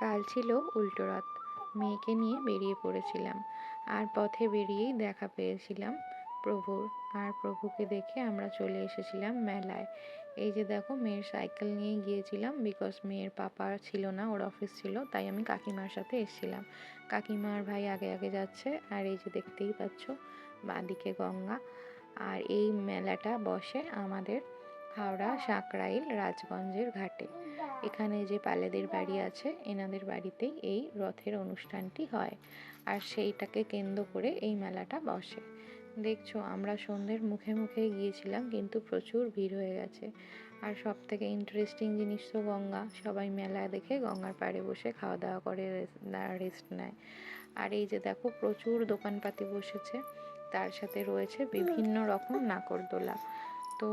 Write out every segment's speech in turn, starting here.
কাল ছিল উল্টোরথ, মেয়েকে নিয়ে বেরিয়ে পড়েছিলাম, আর পথে বেরিয়েই দেখা পেয়েছিলাম প্রভুর। আর প্রভুকে দেখে আমরা চলে এসেছিলাম মেলায়। এই যে দেখো, মেয়ের সাইকেল নিয়ে গিয়েছিলাম, বিকজ মেয়ের পাপা ছিল না, ওর অফিস ছিল, তাই আমি কাকিমার সাথে এসেছিলাম। কাকিমার ভাই আগে আগে যাচ্ছে, আর এই যে দেখতেই পাচ্ছ বাঁদিকে গঙ্গা। আর এই মেলাটা বসে আমাদের হাওড়া সাঁকরাইল রাজগঞ্জের ঘাটে। এখানে যে পালেদের বাড়ি আছে, এনাদের বাড়িতেই এই রথের অনুষ্ঠানটি হয়, আর সেইটাকে কেন্দ্র করে এই মেলাটা বসে। দেখছো, আমরা সন্ধ্যের মুখে মুখে গিয়েছিলাম, কিন্তু প্রচুর ভিড় হয়ে গেছে। আর সব থেকে ইন্টারেস্টিং জিনিস তো গঙ্গা, সবাই মেলা দেখে গঙ্গার পাড়ে বসে খাওয়া দাওয়া করে রেস্ট নেয়। আর এই যে দেখো, প্রচুর দোকানপাতি বসেছে, তার সাথে রয়েছে বিভিন্ন রকম নাগরদোলা। তো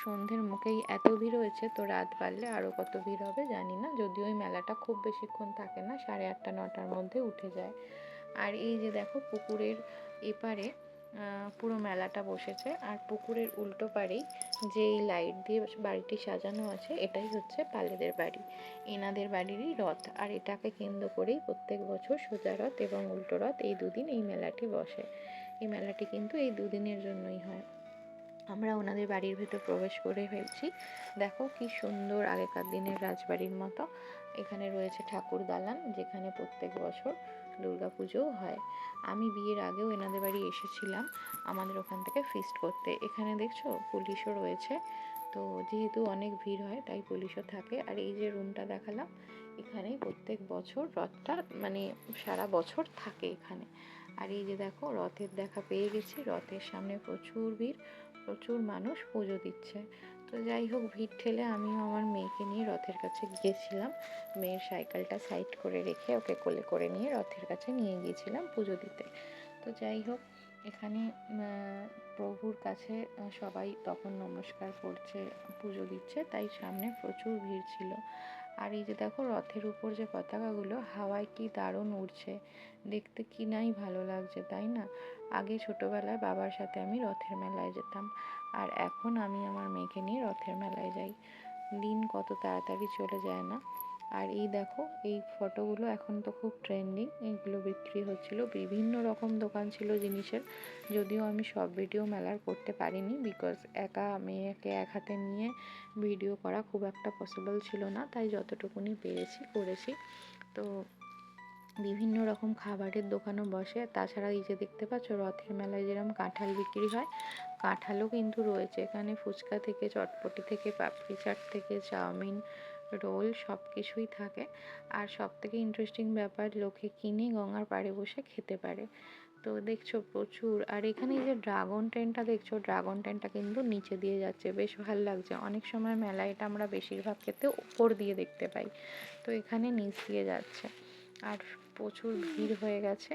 সন্ধ্যের মুখেই এত ভিড় হয়েছে, তো রাত বাড়লে আরও কত ভিড় হবে জানি না, যদিও ওই মেলাটা খুব বেশিক্ষণ থাকে না, 8:30 9টার মধ্যে উঠে যায়। আর এই যে দেখো, পুকুরের এপারে পুরো মেলাটা বসেছে, আর পুকুরের উল্টো পাড়েই যেই লাইট দিয়ে বাড়িটি সাজানো আছে, এটাই হচ্ছে পালেদের বাড়ি, এনাদের বাড়িরই রথ। আর এটাকে কেন্দ্র করেই প্রত্যেক বছর সোজা রথ এবং উল্টো রথ এই দুদিন এই মেলাটি বসে। এই মেলাটি কিন্তু এই দুদিনের জন্যই হয়। আমরা ওনাদের বাড়ির ভেতর প্রবেশ করে ফেলছি। দেখো কি সুন্দর, আগেকার দিনের রাজবাড়ির মতো। এখানে রয়েছে ঠাকুর দালান, যেখানে প্রত্যেক বছর দুর্গাপুজোও হয়। আমি বিয়ের আগেও এনাদের বাড়ি এসেছিলাম আমাদের ওখান থেকে ফিস্ট করতে। এখানে দেখছো পুলিশও রয়েছে, তো যেহেতু অনেক ভিড় হয় তাই পুলিশও থাকে। আর এই যে রুমটা দেখালাম, এখানেই প্রত্যেক বছর রথটা মানে সারা বছর থাকে এখানে। আর এই যে দেখো, রথের দেখা পেয়ে গেছি, রথের সামনে প্রচুর ভিড়, প্রচুর মানুষ পুজো দিচ্ছে। তো যাই হোক, ভিড় ঠেলে আমিও আমার মেয়েকে নিয়ে রথের কাছে গিয়েছিলাম। মেয়ের সাইকেলটা সাইড করে রেখে ওকে কোলে করে নিয়ে রথের কাছে নিয়ে গিয়েছিলাম পুজো দিতে। তো যাই হোক, এখানে প্রভুর কাছে সবাই তখন নমস্কার করছে, পুজো দিচ্ছে, তাই সামনে প্রচুর ভিড় ছিল। আর এই যে দেখো, রথের উপর যে পতাকাগুলো হাওয়ায় কি দারুণ উড়ছে, দেখতে কি নাই ভালো লাগছে, তাই না? আগে ছোটোবেলায় বাবার সাথে আমি রথের মেলায় যেতাম, আর এখন আমি আমার মেয়েকে নিয়ে রথের মেলায় যাই। দিন কত তাড়াতাড়ি চলে যায় না। আর এই দেখো, এই ফটোগুলো এখন তো খুব ট্রেন্ডিং, এইগুলো বিক্রি হচ্ছিল, বিভিন্ন রকম দোকান ছিল জিনিসের। যদিও আমি সব ভিডিও মেলার করতে পারিনি, বিকজ একা মেয়েকে এক হাতে নিয়ে ভিডিও করা খুব একটা পসিবল ছিল না, তাই যতটুকুনি পেরেছি করেছি। তো বিভিন্ন রকম খাবারের দোকানও বসে। তাছাড়া এই যে দেখতে পাচ্ছ, রথের মেলায় যেরকম কাঁঠাল বিক্রি হয়, কাঁঠালও কিন্তু রয়েছে এখানে। ফুচকা থেকে, চটপটি থেকে, পাপড়ি চাট থেকে, চাউমিন, রোল, সব কিছুই থাকে। আর সব থেকে ইন্টারেস্টিং ব্যাপার, লোকে কিনে গঙ্গার পাড়ে বসে খেতে পারে। তো দেখছো প্রচুর। আর এখানে এই যে ড্রাগন ট্রেনটা দেখছো, ড্রাগন ট্রেনটা কিন্তু নিচে দিয়ে যাচ্ছে, বেশ ভালো লাগছে। অনেক সময় মেলায় এটা আমরা বেশিরভাগ ক্ষেত্রে উপর দিয়ে দেখতে পাই, তো এখানে নিচ দিয়ে যাচ্ছে। আর প্রচুর ভিড় হয়ে গেছে।